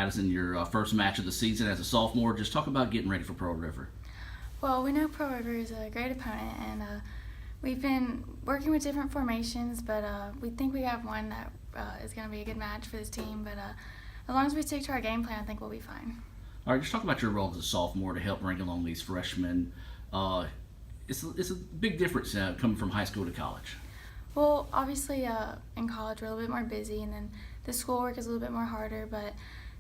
Madison, your first match of the season as a sophomore. Just talk about getting ready for Pearl River. Well, we know Pearl River is a great opponent, and we've been working with different formations, but we think we have one that is going to be a good match for this team. But as long as we stick to our game plan, I think we'll be fine. All right, just talk about your role as a sophomore to help bring along these freshmen. It's a big difference coming from high school to college. Well, obviously, in college we're a little bit more busy, and then the schoolwork is a little bit more harder. But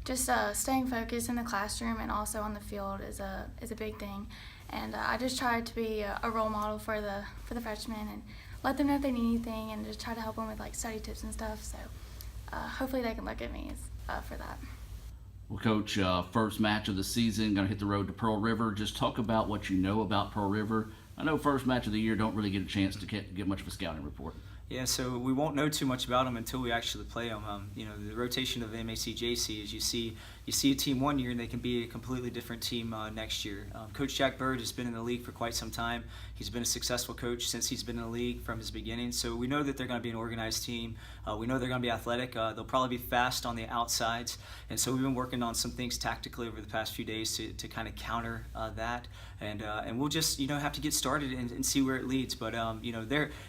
just staying focused in the classroom and also on the field is a big thing. And I just try to be a role model for the freshmen and let them know if they need anything, and just try to help them with like study tips and stuff. So hopefully they can look at me for that. Well, Coach, first match of the season, going to hit the road to Pearl River. Just talk about what you know about Pearl River. I know first match of the year don't really get a chance to get much of a scouting report. Yeah, so we won't know too much about them until we actually play them. The rotation of MACJC is you see a team one year and they can be a completely different team next year. Coach Jack Bird has been in the league for quite some time. He's been a successful coach since he's been in the league from his beginning. So we know that they're going to be an organized team. We know they're going to be athletic. They'll probably be fast on the outsides. And so we've been working on some things tactically over the past few days to kind of counter that. And we'll just have to get started and see where it leads. But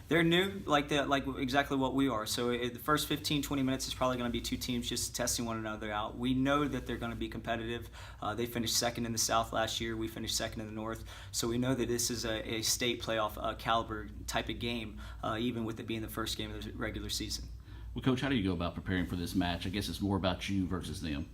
they're new like exactly what we are. So the first 15-20 minutes is probably going to be two teams just testing one another out. We know that they're going to be competitive. They finished second in the South last year. We finished second in the North. So we know that this is a state playoff caliber type of game, even with it being the first game of the regular season. Well, Coach, how do you go about preparing for this match? I guess it's more about you versus them.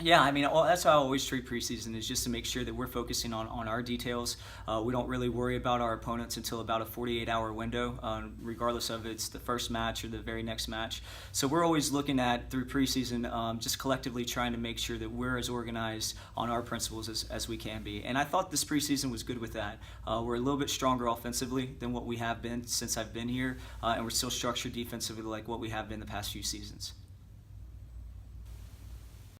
Yeah, that's how I always treat preseason, is just to make sure that we're focusing on our details. We don't really worry about our opponents until about a 48-hour window, regardless of it's the first match or the very next match. So we're always looking at, through preseason, just collectively trying to make sure that we're as organized on our principles as we can be. And I thought this preseason was good with that. We're a little bit stronger offensively than what we have been since I've been here, and we're still structured defensively like what we have been the past few seasons.